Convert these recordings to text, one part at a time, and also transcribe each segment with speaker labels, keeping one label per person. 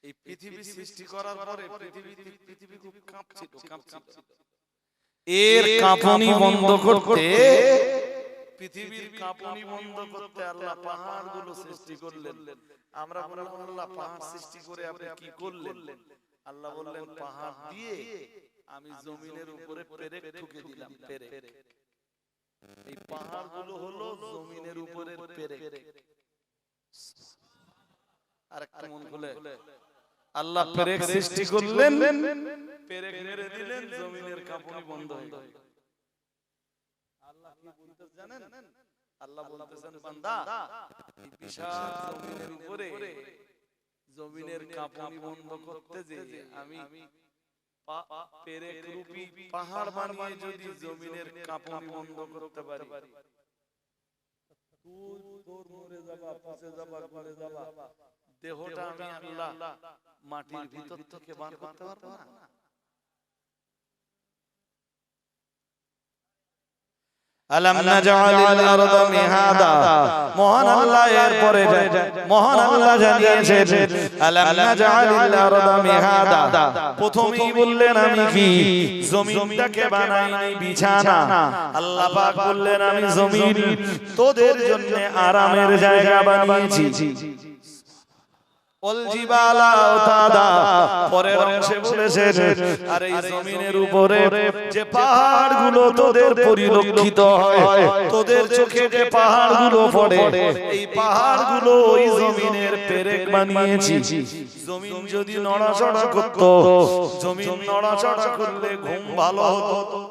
Speaker 1: এই পৃথিবী সৃষ্টি করার পরে পৃথিবী খুব কাঁপছিল। এর কাঁপুনি বন্ধ করতে, পৃথিবীর কাঁপুনি বন্ধ করতে আল্লাহ পাহাড়গুলো সৃষ্টি করলেন। আমরা বললাম আল্লাহ পাহাড় সৃষ্টি করে আপনি কি করলেন? আল্লাহ বললেন পাহাড় দিয়ে আমি জমিনের উপরে পেরেক ঠুকে দিলাম। পেরেক, এই পাহাড়গুলো হলো জমিনের উপরের পেরেক। আরেকটা মন খুলে, আল্লাহ পেরেক সৃষ্টি করলেন, পেরেক মেরে দিলেন, জমিনের কাঁপুনি বন্ধ হয়ে গেল। আল্লাহ কি বলতে জানেন? আল্লাহ বলতেছেন বান্দা, এই বিশাল জমিনের উপরে জমিনের কাঁপুনি বন্ধ করতে যে আমি পেরেক রূপী পাহাড় বানিয়ে যদি জমিনের কাঁপুনি বন্ধ করতে পারি, তোর মরে যাবা, পচে যাবা, গলে যাবা, দেহটা আমি আল্লাহ মাটির ভিতর থেকে বার করতে পারবো না? আলাম নাজআলিল আরদা মিহাদা, মহান আল্লাহ এরপরে মহান আল্লাহ জানিয়েছেন আলাম নাজআলিল আরদা মিহাদা। প্রথমেই বললেন আমি কি জমিনটাকে বানাইনি বিছানা। আল্লাহ পাক বললেন আমি জমিন তোদের জন্য আরামের জায়গা বানিয়েছি। পরের অংশে বলেছেন আর এই জমিনের উপরে যে পাহাড়গুলো তোদের পরিলক্ষিত হয়, তোদের চোখে যে পাহাড়গুলো পড়ে, এই পাহাড়গুলো ওই জমিনের পেরেক বানিয়েছি। জমিন যদি নড়াচড়া করত, জমিন নড়াচড়া করলে ঘুম ভালো হতো।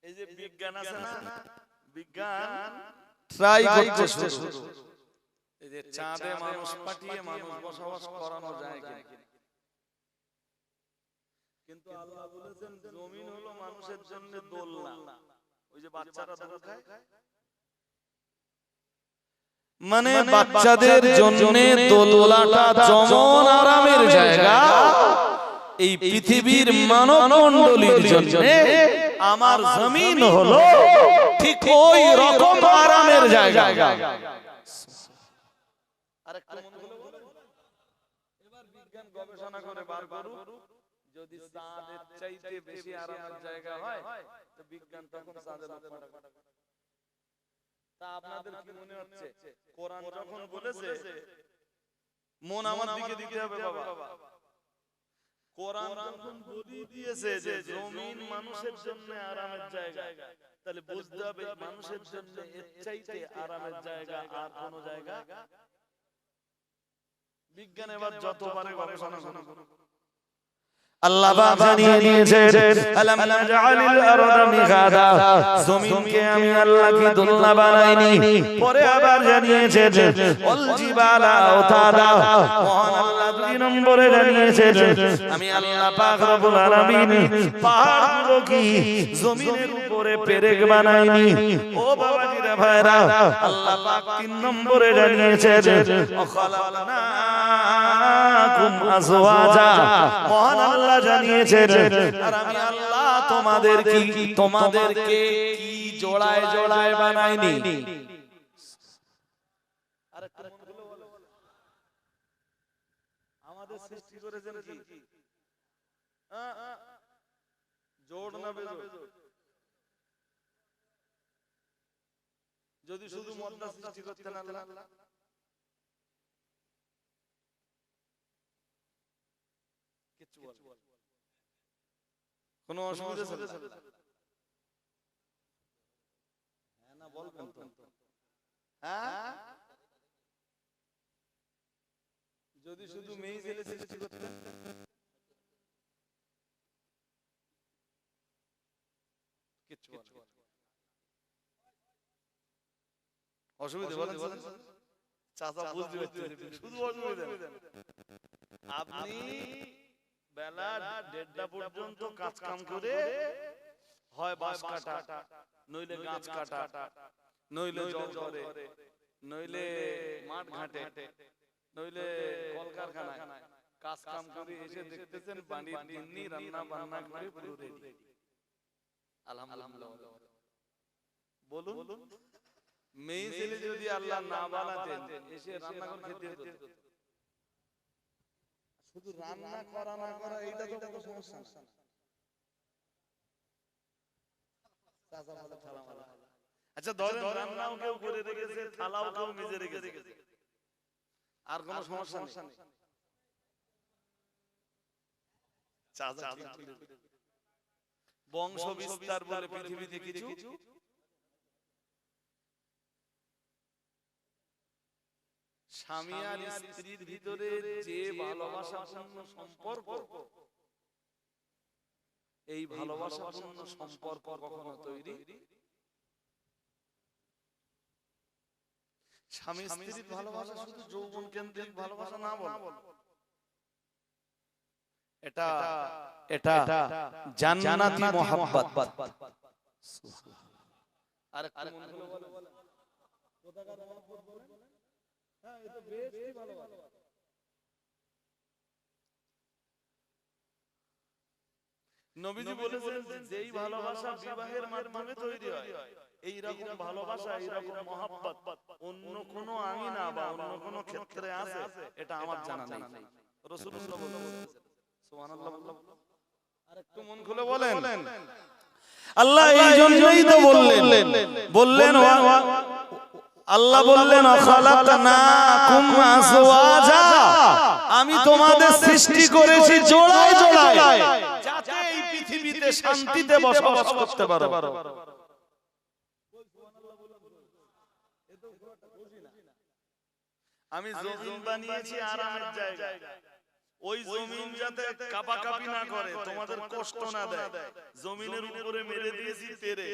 Speaker 1: এই যে বিজ্ঞান আছে না, বিজ্ঞান ট্রাই করছে শুধু এই যে চাঁদে মানুষ পাঠিয়ে মানুষ বসবাস করানো যায় কিনা, কিন্তু আল্লাহ বলেছেন জমিন হলো মানুষের জন্য দোলনা। ওই যে বাচ্চারা দোল খায়, মানে বাচ্চাদের জন্য দোলনাটা যেমন আরামের জায়গা, এই পৃথিবীর মানব মণ্ডলীর জন্য আমার জমিন হলো ঠিক ওই রকম আরামের জায়গা। এবার বিজ্ঞান গবেষণা করে বার করুক, যদি চাঁদের চাইতে বেশি আরামের জায়গা হয় তো বিজ্ঞান তখন চাঁদের উপরে। তা আপনাদের কি মনে হচ্ছে কোরআন যখন বলেছে মন আমার দিকে দিতে হবে বাবা, কোরআন যখন বলি দিয়েছে যে জমিন মানুষের জন্য আরামের জায়গা, তাহলে বুঝতে হবে মানুষের জন্য এর চাইতে আরামের জায়গা আর কোন জায়গা। বিজ্ঞান এবার যতবারে গবেষণা করুক, আল্লাহ পাক জানিয়ে দিয়েছেন আলাম নাজআলিল আরদা মিহাদা, জমিনকে আমি আল্লাহ কি দোলনা বানাইনি। পরে আবার জানিয়েছেন ওয়াল জিবালা আওতাদা, মহান আল্লাহ দুই নম্বরে জানিয়েছেন আমি আল্লাহ পাক রব্বুল আলামিন পাহাড়গুলো কি জমিনের উপরে পেরেক বানাইনি। ও বাবাজিরা ভাইরা, আল্লাহ পাক তিন নম্বরে জানিয়েছেন খালাকনাকুম আজওয়াজা, মহান আল্লাহ জানিয়েছেন আর আমি আল্লাহ তোমাদেরকে কি জোড়ায় জোড়ায় বানাইনি। আমাদের সৃষ্টি করেছেন কি জোড় না বেজোড়? যদি শুধু মদ্দা সৃষ্টি করতেন আল্লাহ, কিছু কোন অসুবিধা ছিল? হ্যাঁ না বলবেন তো? হ্যাঁ, যদি শুধু মেয়ে ছেলে সৃষ্টি করতেন কিছু অসুবিধা বলেন? চাচা বুঝতে পারছেন শুধু অসুবিধা। আপনি বেলা 1:30 পর্যন্ত কাজ কাম করে হয় বাঁশ কাটা, নইলে গাছ কাটা, নইলে জল ধরে, নইলে মাঠ ঘাটে, নইলে কলকারখানায় কাজ কাম করে এসে দেখতেছেন বাড়ির গিন্নি রান্না বান্না করে পুরো রেডি। আলহামদুলিল্লাহ। বলুন, মেয়ে ছেলে যদি আল্লাহ না বানাতেন এসে রান্না করে খেতে হতো। শুধু রান্না করা না করা এইটা তো কোনো সমস্যা না। আচ্ছা ধরেন রান্নাও কেউ করে রেখেছে, থালাও কেউ মেজে রেখেছে, আর কোনো সমস্যা নেই। বংশ বিস্তার বলে পৃথিবীতে কিছু স্বামী আর স্ত্রীর ভিতরে যে ভালোবাসাপূর্ণ সম্পর্ক, এই ভালোবাসাপূর্ণ সম্পর্ক কখনো তৈরি, স্বামী স্ত্রীর ভালোবাসা শুধু যৌবন কেন্দ্রিক ভালোবাসা না বল, এটা এটা জান্নাতি মোহাব্বত। আর নবীজি বলেছেন যেই ভালোবাসা বিবাহের মাধ্যমে তৈরি হয়, এই রকম ভালোবাসা, এই রকম মোহাব্বত অন্য কোন আমিনা বা অন্য কোন ক্ষেত্রে আছে এটা আমার জানা নেই। রাসূলুল্লাহ বলেছেন, সুবহানাল্লাহ। আরেকটু মন খুলে বলেন, আল্লাহ এই জন্যই তো বললেন আল্লাহ বললেন খালাকনাকুম আজওয়াজা, আমি তোমাদের সৃষ্টি করেছি জোড়ায় জোড়ায়, যাতে এই পৃথিবীতে শান্তিতে বসবাস করতে পারো। আমি জমিন বানিয়েছি আরামের জায়গায়, ওই জমিন যাতে কাপাকাপি না করে, তোমাদের কষ্ট না দেয়, জমিনের উপরে মেরে দিয়েছি তেরে।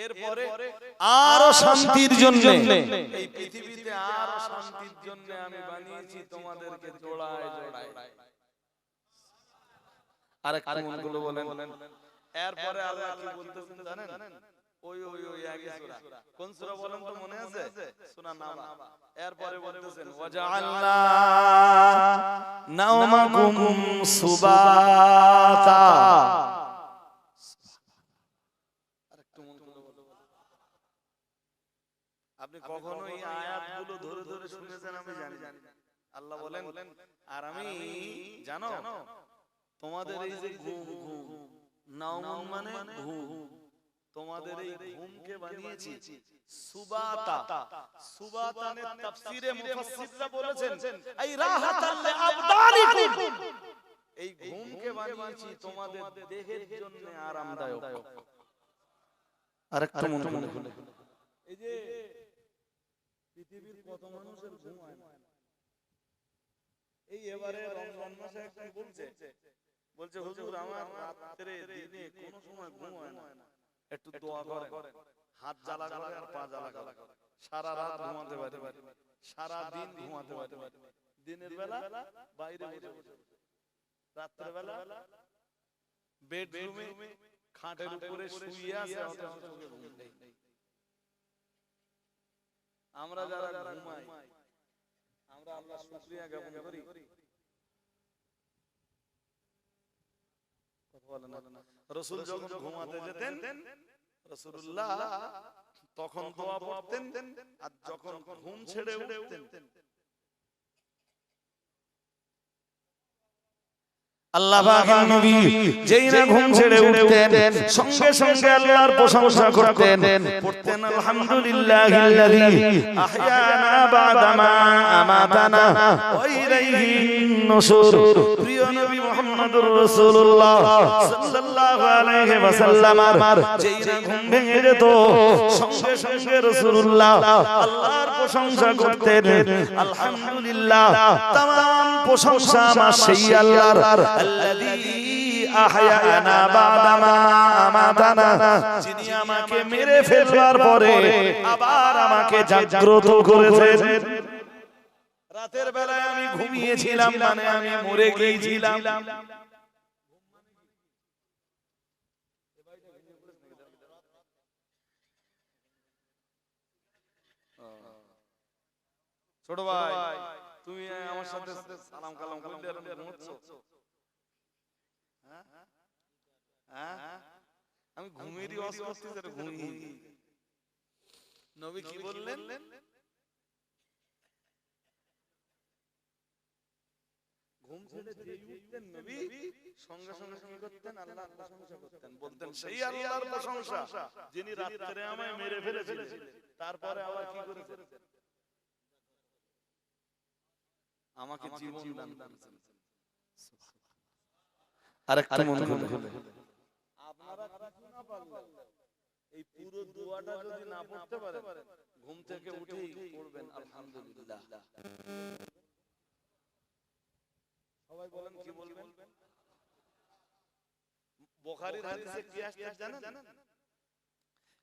Speaker 1: এরপরে আরো শান্তির জন্য, এই পৃথিবীতে আরো শান্তির জন্য আমি বানিয়েছি তোমাদেরকে জোড়ায় জোড়ায়। আরেকটা মনগুলো বলেন, এরপরে আল্লাহ কি বলতেছেন জানেন? ওই আগে সূরা, কোন সূরা বলেন তো, মনে আছে? সূরা নাবা। এরপরে বলতেছেন ওয়াজআলনা নাওমাকুম সুবাতা। আপনি কখনো এই আয়াতগুলো ধরে ধরে শুনেছেন আমি জানি। আল্লাহ বলেন আর আমি জানো তোমাদের এই যে ঘুম, নাওম মানে ঘুম, তোমাদের এই ঘুমকে বানিয়েছি সুবাতা। সুবাতানের তাফসীরে মুফাসসিররা বলেছেন এই রাহাতাল লিআবদানিকুম, এই ঘুমকে বানিয়েছি তোমাদের দেহের জন্য আরামদায়ক। আরেকটু মন খুলে, এই যে পৃথিবীর কত মানুষের ঘুম হয় না, এই এবারে রমজান মাসে একজন বলছে হুজুর আমার রাতে দিনে কোন সময় ঘুম হয় না, একটু দোয়া করেন। হাত জ্বালা করে আর পা জ্বালা করে, সারা রাত ঘুমাতে পারে, সারা দিন ঘুমাতে পারে, দিনের বেলা বাইরে বসে, রাতের বেলা বেডরুমে খাটের উপরে শুয়ে আছে, অথচ চোখে ঘুম নেই। আমরা যারা ঘুমাই, আমরা আল্লাহর শুকরিয়া জ্ঞাপন করি। রাসূল যখন ঘুমাতে যেতেন, রাসূলুল্লাহ তখন দোয়া পড়তেন, আর যখন ঘুম ছেড়ে উঠতেন আল্লাহ পাকের নবী যেই না ঘুম ছেড়ে উঠতেন সঙ্গে সঙ্গে আল্লাহর প্রশংসা করতেন, পড়তেন আলহামদুলিল্লাহিল্লাযী আহয়ানা বা'দা মা আমাতানা ওয়া ইলাইহিন নুশুর। প্রিয় নবী মুহাম্মদুর রাসূলুল্লাহ সাল্লাল্লাহু আলাইহি ওয়াসাল্লাম যেই না ঘুম ভেঙে যেত সঙ্গে সঙ্গে রাসূলুল্লাহ আল্লাহর প্রশংসা করতেন, আলহামদুলিল্লাহ तमाम প্রশংসা আমার সেই আল্লাহর আল্লাযী আহয়ানা বা'দা মা আমাতানা, যিনি আমাকে মেরে ফেলবার পরে আবার আমাকে জাগ্রত করেছেন। রাতের বেলায় আমি ঘুমিয়েছিলাম মানে আমি মরে গিয়েছিলাম। ছোট ভাই তুমি আমার সাথে সালাম কালাম করলে আর ঘুমোচ্ছো? আমি ঘুমেরই ওয়াজ করতেছি, ঘুমিয়ে নবী কি বললেন? ঘুম ছেড়ে যেই উঠতেন নবী সঙ্গে সঙ্গে কি করতেন? আল্লাহর প্রশংসা করতেন, বলতেন সেই আল্লাহর প্রশংসা যিনি রাতে আমায় মেরে ফেলেছিলেন, তারপরে আবার কি করেছেন? আমাকে জীবন দান করেছেন। আরেকটা মন খুলে আপনারা কিছু না পারলেন এই পুরো দোয়াটা যদি না পড়তে পারেন, ঘুম থেকে উঠেই পড়বেন আলহামদুলিল্লাহ। সবাই বলেন, কি বলবেন? বুখারীর হাদিসে কি আসছে জানেন?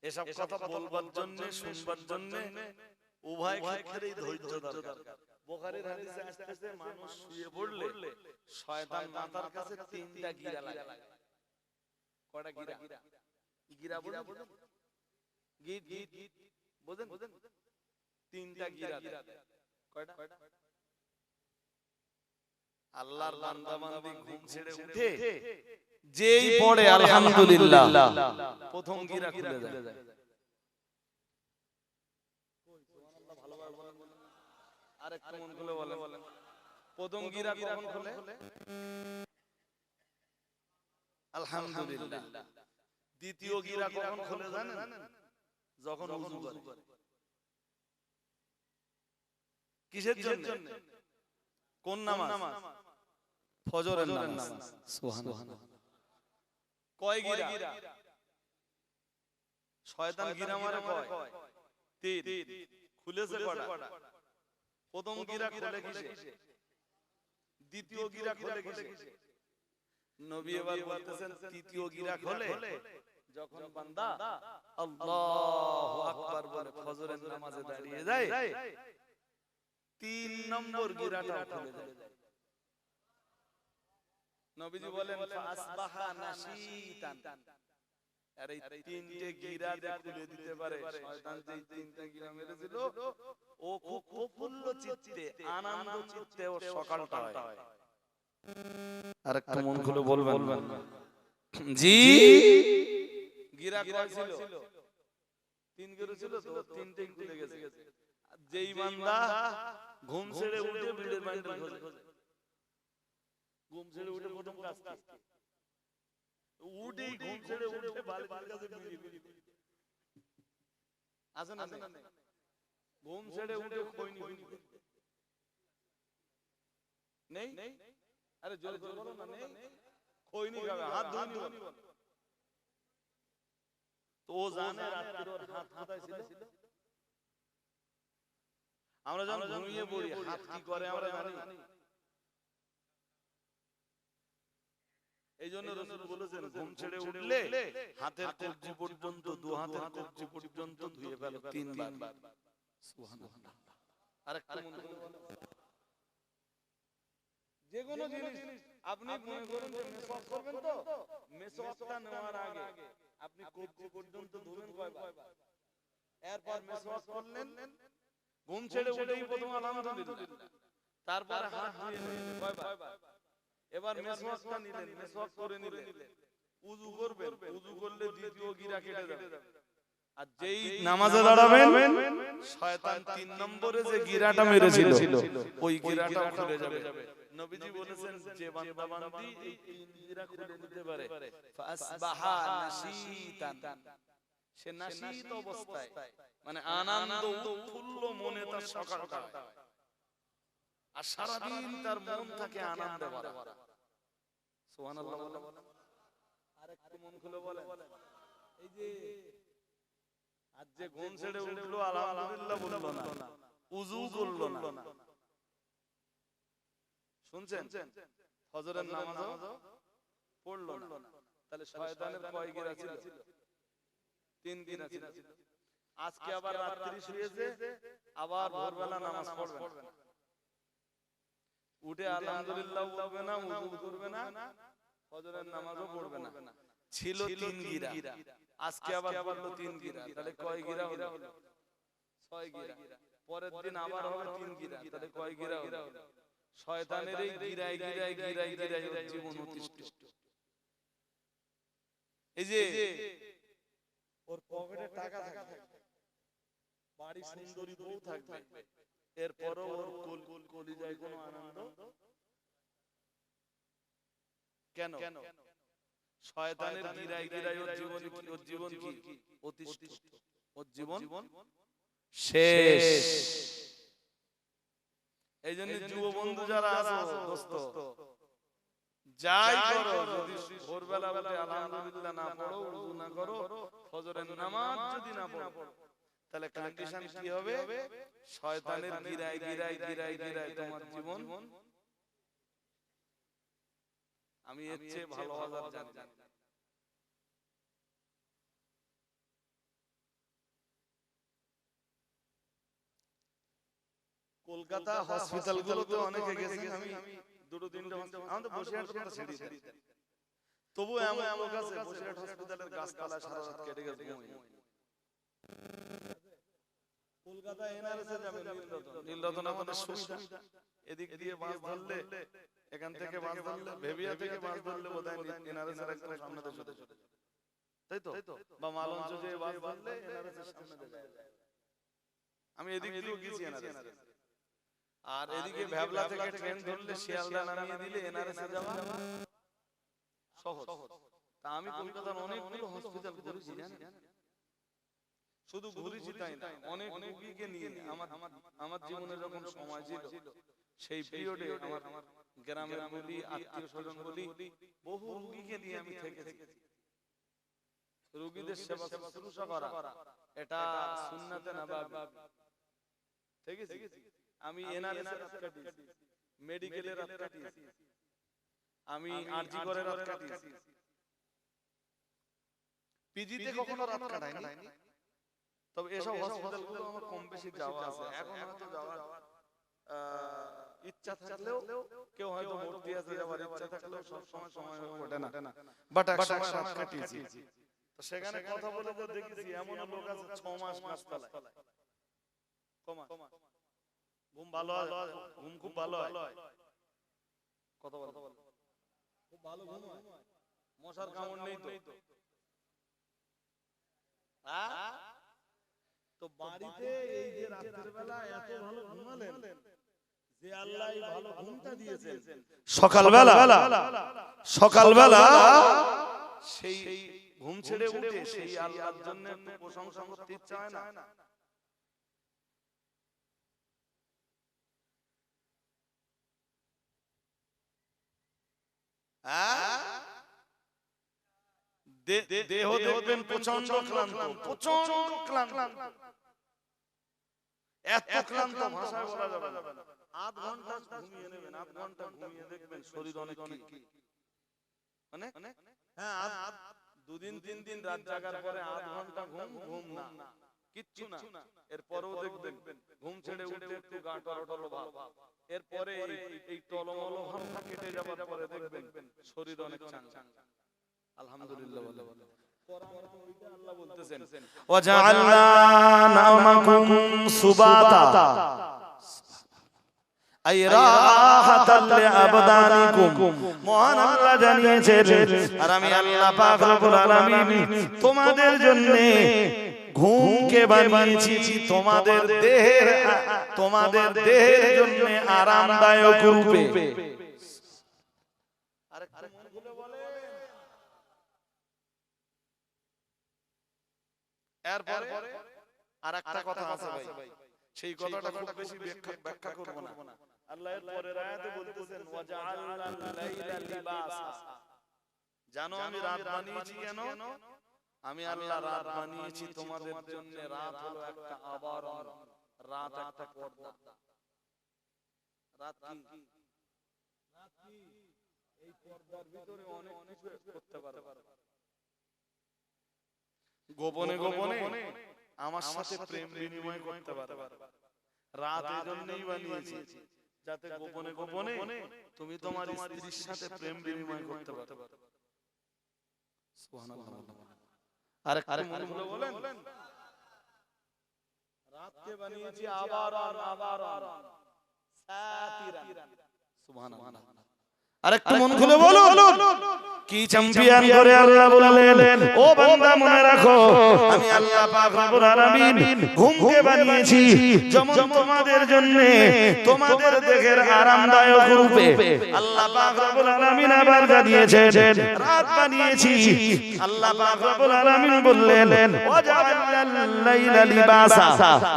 Speaker 1: এসব কথা বলবার জন্য, শুনবার জন্য উভয় ক্ষেত্রেই ধৈর্য দরকার। বুখারীর হাদিসে আসছে মানুষ শুয়ে পড়লে শয়তান মাথার কাছে তিনটা গিরা লাগে। কয়টা গিরা? গিরা বুঝেন? গিট গিট বুঝেন? তিনটা গিরা দেয়। কয়টা? আল্লাহর বান্দা বান্দি ঘুম ছেড়ে উঠে যেই পড়ে আলহামদুলিল্লাহ, প্রথম গিরা খুলে যায়। সুবহানাল্লাহ, ভালোভাবে বলেন। আরেকটু মন খুলে বলেন, প্রথম গিরা কখন খুলে? আলহামদুলিল্লাহ। দ্বিতীয় গিরা কখন খুলে জানেন? যখন ওযু করে। কিসের জন্য? কোন নামাজ? ফজরের নামাজ। সুবহানাল্লাহ। কয় গিরা? শয়তান গিরা মারে কয়? তিন। খুলেছে কয়টা? প্রথম গিরা খুলে কিসে? দ্বিতীয় গিরা খুলে কিসে? নবী এবার বলতেছেন তৃতীয় গিরা খুলে যখন বান্দা আল্লাহু আকবার বলে ফজরের নামাজে দাঁড়িয়ে যায়, তিন নম্বর গিরাটা খুলে যায়। নবীজি বলেন ফাসবাহা নাশীতান। আর এই তিনটে গিরা যে খুলে দিতে পারে, শয়তান যেই তিনটে গিরা মেরেছিল ও খুব প্রফুল্ল চিত্তে, আনন্দ চিত্তে ও সকালটা হয়। আরেকটা মন খুলে বলবেন। জি, গিরা কয় ছিল? তিন গিরা ছিল তো, তিনটেই খুলে গেছে। যেই বান্দা ঘুম ছেড়ে উঠে বিড়ির বান্ডেল খোঁজে, ঘুম ছেড়ে উঠে প্রথম কাজ কি? উঠেই ঘুম ছেড়ে উঠে বালিশের কাছে বিড়ি আছে না? ঘুম ছেড়ে উঠে খৈনি নেই? আরে জোরে জোরে বলো না, নেই? খৈনি খাবে, হাত ধুইনি বলো। তো ও জানে রাত্রে ওর হাত কোথায় ছিল? আমরা যখন ঘুমিয়ে পড়ি হাত কি করে আমরা জানি। এই জন্য রাসূল বলেছেন ঘুম ছেড়ে উঠলে হাতের কবজি পর্যন্ত, দু হাতের কবজি পর্যন্ত ধুয়ে ফেলো তিনবার। সুবহানাল্লাহ। আরেকটা মন করে বলো, যে কোনো জিনিস আপনি মনে করেন যে মেসওয়াক করবেন, তো মেসওয়াকটা নেওয়ার আগে আপনি কবজি পর্যন্ত ধুবেন কয়বার? এরপর মেসওয়াক করলেন, ঘুম ছেড়ে উঠেই প্রথম আলহামদুলিল্লাহ, তারপর হাত ধুয়ে নিলেন কয়বার? এবার মেসওয়াকটা নিলেন, মেসওয়াক করে নিলেন, ওযু করবেন, ওযু করলে দ্বিতীয় গিরা কেটে যাবে। আর যেই নামাজে দাঁড়াবেন শয়তান তিন নম্বরে যে গিরাটা মেরেছিল ওই গিরাটা খুলে যাবে। নবীজি বলেছেন যে বান্দা বান্দি এই তিন গিরা খুলে নিতে পারে, ফাসবাহা নাশীতান, সে নাশীত অবস্থায়, মানে আনন্দ উৎফুল্ল মনে তার সকালটা হয়, আর সারা দিন তার মন থাকে আনন্দে ভরা। সুবহানাল্লাহ বলেন। আরেকটু মন খুলে বলেন, এই যে আজ যে ঘুম ছেড়ে উঠলো আলহামদুলিল্লাহ বললো না, ওযু করলো না, শুনছেন? ফজরের নামাজও পড়লো না, তাহলে শয়তানের কয় গিরা ছিল? তিন গিরা ছিল। আজকে আবার রাত্রি শুয়েছে, আবার ভোরবেলা নামাজ পড়বে না, উঠে আলহামদুলিল্লাহ বলবে না, ওযু করবে না, ফজরের নামাজও পড়বে না। ছিল তিন গিরা, আজকে আবার পড়লো তিন গিরা, তাহলে কয় গিরা হলো? 6 গিরা। পরের দিন আবার হবে তিন গিরা, তাহলে কয় গিরা হলো? শয়তানের এই গিরায় গিরায় গিরায় গিরায় ওর জীবন অতিষ্ঠ। এই যে ওর পকেটে টাকা থাকে, বাড়ি সুন্দরী বউ থাকবে, এরপরও ওর কলিজায় কোনো আনন্দ কেন? শয়তানের গিরায় গিরায় ওর জীবন কি অতিষ্ঠ, ওর জীবন শেষ। এই জন্য যুব বন্ধু যারা আছো দোস্ত, যাই করো, যদি ভোরবেলা উঠে আলহামদুলিল্লাহ না পড়ো, ওযু না করো, ফজরের নামাজ যদি না পড়ো, তাহলে কন্ডিশন কি হবে? শয়তানের গিরায় গিরায় গিরায় গিরায় তোমার জীবন, আমি এর চেয়ে ভালো হাজার জানি। কলকাতা হসপিটাল গুলোতে অনেকে গেছেন, আমি দুটো তিনটা আমাদের বসিরহাট কথা ছেড়ে দিই, তবু এমন লোক আছে বসিরহাট হসপিটালের গাছপালা সারা রাত কেটে গেছে। কলকাতা এনআরএস এ যাবে নীলরতন আমাদের সুবিধা, এদিক দিয়ে বাস ধরলে, এখান থেকে বাস ধরলে, ভেবিয়া থেকে বাস ধরলে বোধহয় এনআরএস এর একদম সামনে দিয়ে চলে যাবে, তাই তো? বা মালঞ্চ যে বাস ধরলে এনআরএস এর সামনে দিয়ে যায়। আমি এদিক দিয়েও গেছি এনআরএস, আর এদিকে ভ্যাবলা থেকে ট্রেন ধরলে শিয়ালদা নামিয়ে দিলে এনআরএস এ যাওয়া সহজ। তা আমি কলকাতার অনেকগুলো হসপিটাল ঘুরেছি, শুধু ঘুরেছি তাই না, অনেক রোগীকে নিয়ে আমার জীবনে যখন সময় ছিল সেই পিরিয়ডে আমার গ্রামের বলি, আত্মীয় স্বজন বলি, বহু রোগীকে নিয়ে আমি থেকেছি। রোগীদের সেবা শুশ্রূষা করা এটা সুন্নাতে নবাবী, ঠিক আছে? আমি এনআরএস এর রাত কাটিয়েছি, মেডিকেলের রাত কাটিয়েছি, আমি আরজি করে রাত কাটিয়েছি, পিজিতে কখনো রাত কাটাইনি। তবে এসব হসপিটালগুলো আমার কম বেশি যাওয়া আছে, এখন হয়তো যাওয়ার ইচ্ছা থাকলেও, কেউ হয়তো ভর্তি আছে যাওয়ার ইচ্ছা থাকলেও সব সময় সময় হয়ে ওঠে না, বাট একসময় রাত কাটিয়েছি। তো সেখানে কথা বলে তো দেখেছি এমন লোক আছে 6 মাস গাছতলায়, ঘুম ভালো হয়, ঘুম খুব ভালো হয়, কথা বল খুব ভালো ঘুম হয়, মশার কামড় নেই তো। তো বাড়িতে এই যে রাতের বেলা এত ভালো ঘুমালেন, যে আল্লাহ এই ভালো ঘুমটা দিয়েছেন, সকালবেলা সেই ঘুম ছেড়ে উঠে সেই আল্লাহর জন্য একটু প্রশংসা করতে ইচ্ছা হয় না? দেহ দেখবেন প্রচন্ড ক্লান্ত, এত ক্লান্ত ভাষায় বলা যাবে না। 8 ঘন্টা ঘুমিয়ে নেবেন, 8 ঘন্টা ঘুমিয়ে দেখবেন শরীর অনেক কি অনেক, হ্যাঁ 2 দিন 3 দিন রাত জাগার পরে 8 ঘন্টা ঘুম না, কিচ্ছু না, এরপরেও দেখবেন ঘুম ছেড়ে উঠে একটু গা টলটলো ভাব, এরপরে এই টলমলো ভাবটা কেটে যাবার পরে দেখবেন শরীর অনেক চাঙ্গা। আলহামদুলিল্লাহ বলে আল্লাহ বলতেছেন ওয়াজআলনা নামাকুম সুবাতা আই রাহাতাল লিআবদানিকুম, মহান আল্লাহ জানিয়েছেন আর আমি আল্লাহ পাক রব্বুল আলামিন তোমাদের জন্য ঘুমকে বানিয়েছি তোমাদের দেহের জন্য আরামদায়ক রূপে। এরপরে আরেকটা কথা আছে ভাই, সেই কথাটা খুব বেশি ব্যাখ্যা করব না। আল্লাহ এর পরের আয়াতে বলতেছেন ওয়াজআলনাল লাইলা লিবাসা, জানো আমি রাত বানিয়েছি কেন? আমি আল্লাহ রাত বানিয়েছি তোমাদের জন্য। রাত হলো একটা আবরণ, রাত একটা পর্দা। রাত কি? এই পর্দার ভিতরে অনেক কিছু করতে পারবে, গোপনে গোপনে আমার সাথে প্রেম বিনিময় করতে পারবে। রাত এজন্যই বানিয়েছি যাতে গোপনে গোপনে তুমি তোমার স্ত্রীর সাথে প্রেম বিনিময় করতে পারো। সুবহানাল্লাহ। আরেকটু মনে বলেন, রাতকে বানিয়েছি আবারণ সাতিরান। সুবহানাল্লাহ। আরেকটু মন খুলে বলো, কি চ্যাম্পিয়ন করে আল্লাহ বললেন, ও বান্দা মনে রাখো আমি আল্লাহ পাক রব্বুল আলামিন ঘুমকে বানিয়েছি যেমন তোমাদের জন্য, তোমাদের দেহের আরামদায়ক রূপে। আল্লাহ পাক রব্বুল আলামিন আবার জানিয়েছেন রাত বানিয়েছি। আল্লাহ পাক রব্বুল আলামিন বললেন ওয়াজআলাল লাইলা লিবাসা।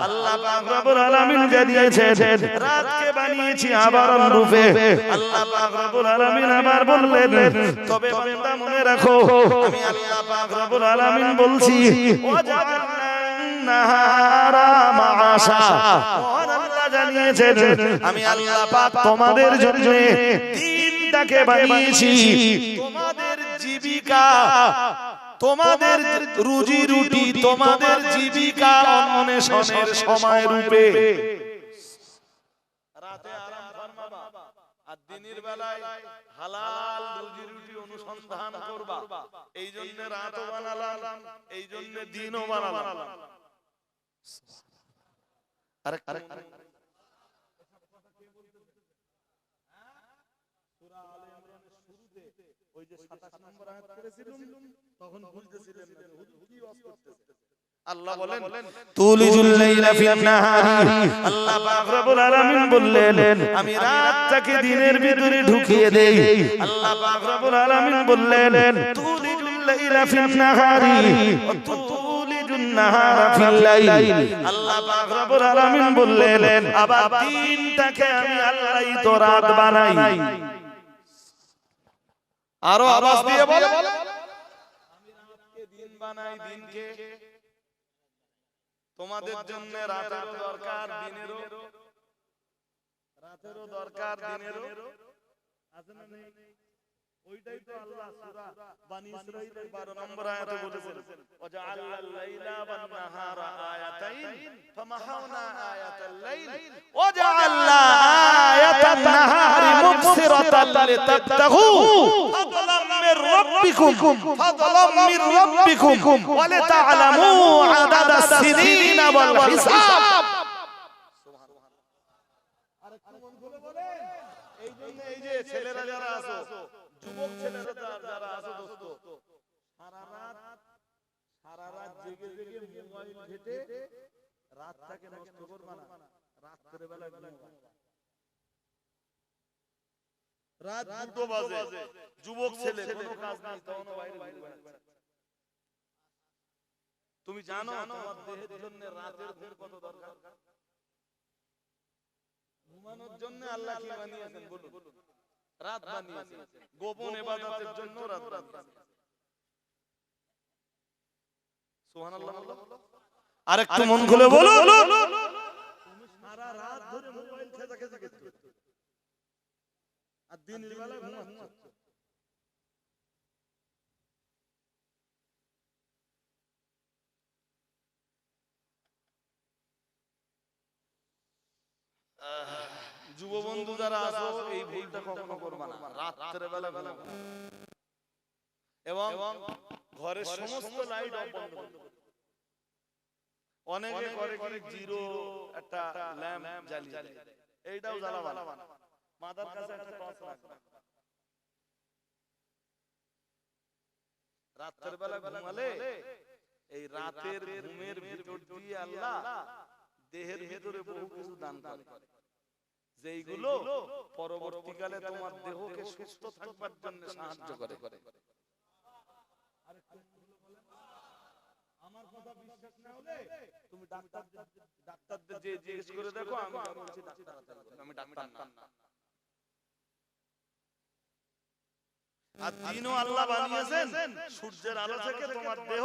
Speaker 1: আল্লাহ পাক রব্বুল আলামিন জানিয়েছেন রাতকে বানিয়েছি আবরণ রূপে। আল্লাহ পাক রব্বুল আলামিন আবার বললেন তবে বান্দা মনে রাখো আমি আল্লাহ পাক রব্বুল আলামিন বলছি ওয়াজআলান নাহারা মাআশা। আল্লাহ জানিয়েছেন আমি আল্লাহ পাক তোমাদের জন্য দিনটাকে বানিয়েছি তোমাদের জীবিকা, তোমাদের রুজি রুটি, তোমাদের জীবিকা অন্বেষণের সময় রূপে। রাতে আরাম ফরমাবা আর দিনের বেলায় হালাল রুজি রুটি অনুসন্ধান করবা। এই জন্য রাতও বানালাম, এই জন্য দিনও বানালাম। আরে সূরা আলে ইমরানের শুরুতে ওই যে 27 নম্বর আয়াত করেছিলাম তখন বুঝতেছিলেন না কি ওয়াজ করতেছে। আল্লাহ বলেন তুলিজুল লাইলা ফিন নাহারি। আল্লাহ পাক রব্বুল আলামিন বললেন আমি রাতটাকে দিনের ভিতরে ঢুকিয়ে দেই। আল্লাহ পাক রব্বুল আলামিন বললেন তুলিজুল লাইলা ফিন নাহারি ওয়া তুলিজুন নাহারা ফিল লাইল। আল্লাহ পাক রব্বুল আলামিন বললেন আবার দিনটাকে আমি আল্লাহই তো রাত বানাই। আরো আওয়াজ দিয়ে বলে আমি রাতকে দিন বানাই, দিনকে তোমাদের জন্য রাতেরও দরকার দিনেরও, রাতেরও দরকার দিনেরও আছে না নেই? ওইটাই তো আল্লাহ সূরা বনি ইসরাঈলের 12 নম্বর আয়াতে বলেছেন ওয়াজআলাল লাইলা ওয়ান নাহারা আয়াতাইন ফামাহাওনা আয়াতাল লাইল ওয়াজআলনা আয়াতান নাহারি মুবসিরাতাল লিতাবতাগু ফাদলাম মির রাব্বিকুম ওয়া লিতা'লামু আদাদাস সিনিনা ওয়াল হিসাব। সুবহানাল্লাহ। আরেকটু মন খুলে বলেন এই জন্য এই যে ছেলেরা যারা আছো, যুবক ছেলেরা যারা আছো দোস্ত, সারা রাত জেগে জেগে মোবাইল ঘেটে রাতটাকে নষ্ট করবা না। রাতের বেলা ঘুমাবা। রাত 2টো বাজে, যুবক ছেলে কোনো কাজ নাই তখন বাইরে ঘুরে বেড়াচ্ছে। তুমি জানো তোমার দেহের জন্য রাতের ঘুম কত দরকার? ঘুমানোর জন্য আল্লাহ কি বানিয়েছেন বলুন? রাত বানিয়েছেন। গোপন ইবাদতের জন্য রাত বানিয়েছেন। সুবহানাল্লাহ। আরেকটু মন খুলে বলো তুমি সারা রাত ধরে মোবাইল খেলা খেতে আর দিনের বেলা ঘুমাচ্ছ। যুব বন্ধু যারা আছো এই ভুলটা কখনো করবা না। রাতের বেলা ঘুমাবা এবং ঘরের সমস্ত লাইট অফ বন্ধ করবে। অনেকে করে কি জিরো একটা ল্যাম্প জ্বালিয়ে দেয়, এইটাও জ্বালাবা না। মাথার কাছে একটা টর্চ রাখবা। রাতের বেলা ঘুমালে এই রাতের ঘুমের ভিতর দিয়ে আল্লাহ দেহের ভিতরে বহু কিছু দান করে, যেইগুলো পরবর্তীকালে তোমার দেহকে সুস্থ থাকবার জন্য সাহায্য করে। আমার কথা বিশ্বাস না হলে তুমি ডাক্তারদের যে জিজ্ঞেস করে দেখো। আমি বলছি ডাক্তার, আমি ডাক্তার না। আর দিনও আল্লাহ বানিয়েছেন সূর্যের আলো থেকে তোমার দেহ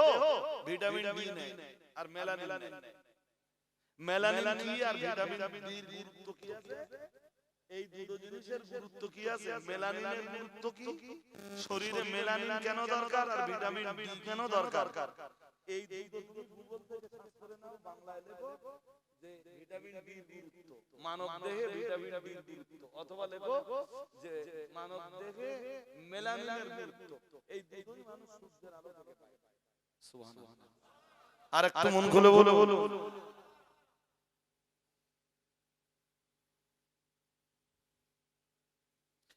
Speaker 1: ভিটামিন ডি নেয় আর মেলানিন নেয়। মেলানিন কি আর ভিটামিন ডির গুরুত্ব কি আছে? এই দুটো জিনিসের গুরুত্ব কি আছে? মেলানিনের গুরুত্ব কি? শরীরে মেলানিন কেন দরকার আর ভিটামিন ডি কেন দরকার? এই দুটো তুমি গুগল থেকে সার্চ করে নাও, বাংলায় লেখো যে ভিটামিন ডি গুরুত্ব, মানব দেহে ভিটামিন ডি গুরুত্ব, অথবা লেখো যে মানব দেহে মেলানিনের গুরুত্ব। এই দুটোই মানুষ সূর্যের আলো থেকে পায়। সুবহানাল্লাহ। আরেকটু মন খুলে বলো।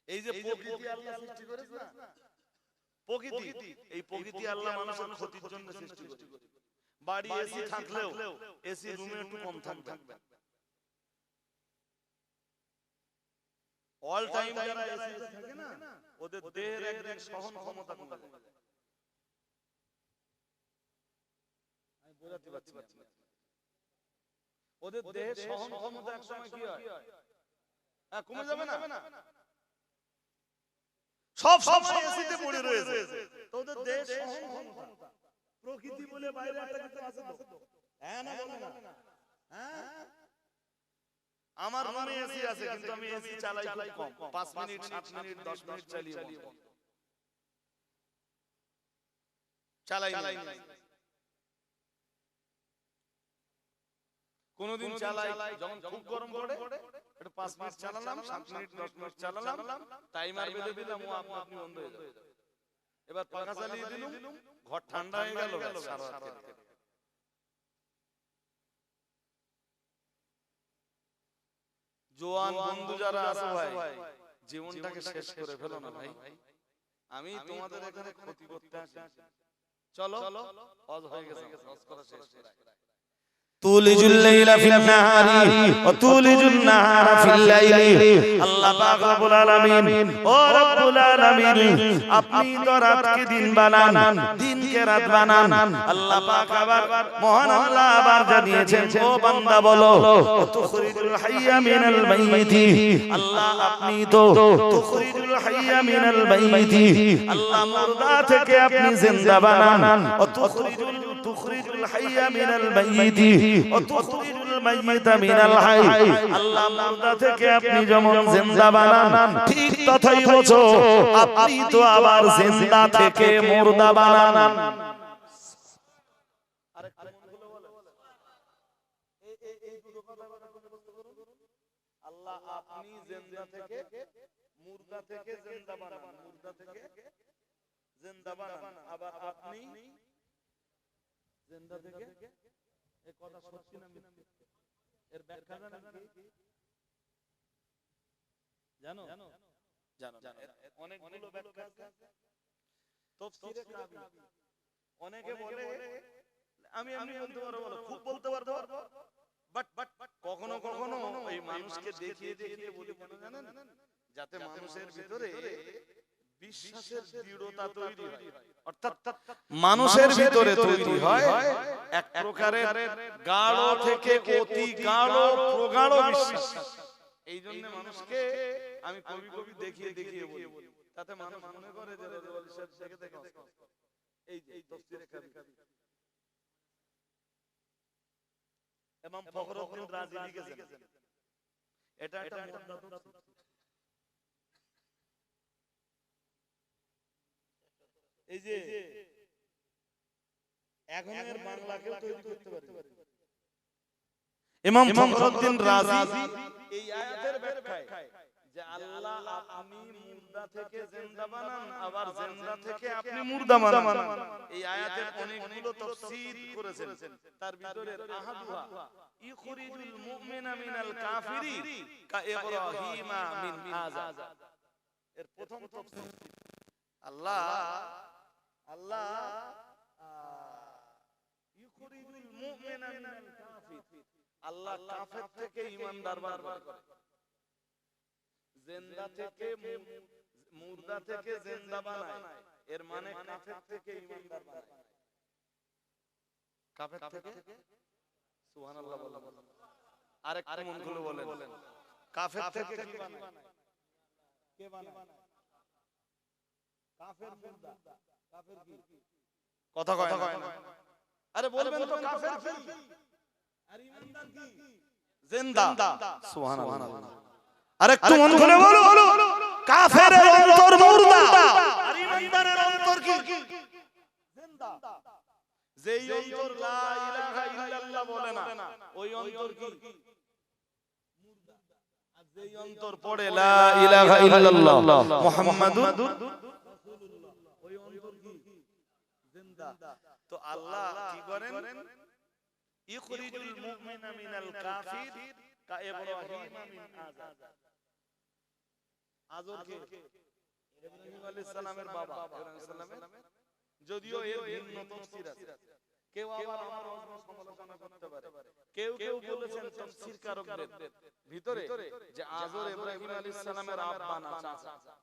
Speaker 1: এই যে প্রকৃতি আল্লাহ সৃষ্টি করেছে না, প্রকৃতি, এই প্রকৃতি আল্লাহ মানুষের ক্ষতির জন্য সৃষ্টি করেছে। বাড়ি এসি থাকলেও এসি রুমে একটু কম থাকবে। অল টাইম যারা এসি থাকে না, ওদের দেহের একদিন সহন ক্ষমতা কমে যায়। আমি বোঝাতে পারছি না, ওদের দেহের সহন ক্ষমতা একসময় কি হয়, হ্যাঁ কমে যাবে না। সব সময় এসিতে পড়ে রয়েছে, তো ওদের দেহের সহন ক্ষমতা, প্রকৃতি বলে বাইরে একটা কিছু আছে তো, হ্যাঁ না বলে না, হ্যাঁ। আমার রুমে এসি আছে, কিন্তু আমি এসি চালাই খুব কম, 5 মিনিট 7 মিনিট 10 মিনিট চালিয়ে চালাই। কোনদিন চালাই যখন খুব গরম পড়ে, একটু 5 মিনিট চালালাম, 7 মিনিট 10 মিনিট চালালাম, টাইমার বেঁধে দিলাম, ও আপনি বন্ধ হয়ে যাবে। এবার পাখা চালিয়ে দিলাম, ঘর ঠান্ডা হয়ে গেল, সারা রাত খেতে। জোয়ান বন্ধু যারা আছে ভাই, জীবনটাকে শেষ করে ফেলো না ভাই। আমি তোমাদের এখানে ক্ষতি করতে আসি, চলো হজ হয়ে গেছে, হজ করা শেষ। তুলিজু আল-লাইলা ফিন-নাহারি ওয়া তুলিজু আন-নাহারা ফিল-লাইলি। আল্লাহ পাক রব্বুল আলামিন, ও রব্বুল আলামিন, আপনি তো রাতকে দিন বানান, দিনকে রাত বানান। আল্লাহ পাক আবার মহান আল্লাহ আবার জানিয়েছেন, ও বান্দা বলো, তুখরিজুল হাইয়া মিনাল মাইয়িতি। আল্লাহ আপনি তো তুখরিজুল হাইয়া মিনাল মাইয়িতি, আল্লাহ মুর্দা থেকে আপনি জিন্দা বানান। ও তুখরিজুল হাইয়া মিনাল মাইয়িতি ও তুখরিজুল মাইয়িতা মিনাল হাই। আল্লাহ মুর্দা থেকে আপনি যেমন জিন্দা বানান, ঠিক তথাই বলছো আপনি তো আবার জিন্দা থেকে মুর্দা বানান। আল্লাহ আপনি জিন্দা থেকে মুর্দা থেকে জিন্দা বানান, মুর্দা থেকে জিন্দা বানান, আবার আপনি জিন্দা থেকে। এই কথা সত্যি না মিথ্যা? এর ব্যাখ্যা জানেন কি? জানো অনেকগুলো ব্যাখ্যা আছে তাফসীরে কাবি। অনেকে বলে আমি বলতে পারবো, খুব বলতে পারবো, বাট কখনো কখনো এই মানুষকে দেখিয়ে বলি কেন জানেন, যাতে মানুষের ভিতরে বিশ্বাসের দৃঢ়তা তৈরি হয়, অর্থাৎ মানুষের ভিতরে তৈরি হয় এক প্রকারের গাঢ় থেকে অতি গাঢ় প্রগাঢ় বিশ্বাস। এই জন্য মানুষকে আমি কবি দেখিয়ে বলি, তাতে মানুষ মনে করে যে রাজওয়াল সাহেব দেখে এই তাফসীরে কাবি। ইমাম ফখরুদ্দীন রাজি লিখেছেন, এটা একটা মুদ্দাতুন। এই যে এখনের বাংলাকেও তৈরি করতে পারে ইমাম ফখরুদ্দীন রাজি এই আয়াতের ব্যাখ্যায়, যে আল্লাহ আপনি মুর্দা থেকে জিন্দা বানান, আবার জিন্দা থেকে আপনি মুর্দা বানান। এই আয়াতের অনেকগুলো তাফসীর করেছেন, তার ভিতরে আহাদুহা ইখরিজুল মুমিনা মিনাল কাফিরি কা ইব্রাহিমা মিন আযাব। এর প্রথম তাফসীর আল্লাহ ইখরিজুল মুমিনা মিনাল কাফির, আল্লাহ কাফের থেকে ঈমানদার বার করে, জিন্দা থেকে মুর্দা থেকে জিন্দা বানায়। এর মানে কাফের থেকে ঈমানদার বানায়, কাফের থেকে সুবহানাল্লাহ বলেন। আরেকটু মন খুলে বলেন, কাফের থেকে কি বানায়? কে বানায়? কাফের মুর্দা, কাফের কি? কথা কয় না। আরে বলবেন তো কাফের কি আর ঈমানদার কি? জিন্দা। সুবহানাল্লাহ। আরেকটু মন খুলে বলো, কাফেরের অন্তর মুর্দা আর ঈমানদারের অন্তর কি? জিন্দা। যেই অন্তর লা ইলাহা ইল্লাল্লাহ বলে না, ওই অন্তর কি? মুর্দা। আর যেই অন্তর পড়ে লা ইলাহা ইল্লাল্লাহ মুহাম্মাদুর রাসূলুল্লাহ, ওই অন্তর কি? জিন্দা। তো আল্লাহ কি করেন? ইখরিজুল মুমিনা মিনাল কাফির কা ইব্রাহিমা মিন আযাব। আযর কে? ইব্রাহিম আলাইহিস সালামের বাবা ইব্রাহিম সালামের, যদিও এর ভিন্ন তাফসীর আছে। কেউ আবার আমার ওয়াজ সমালোচনা করতে পারে, কেউ কেউ বলেছেন তাফসীরকারকদের ভিতরে যে আযর ইব্রাহিম আলাইহিস সালামের আব্বা না চাচা।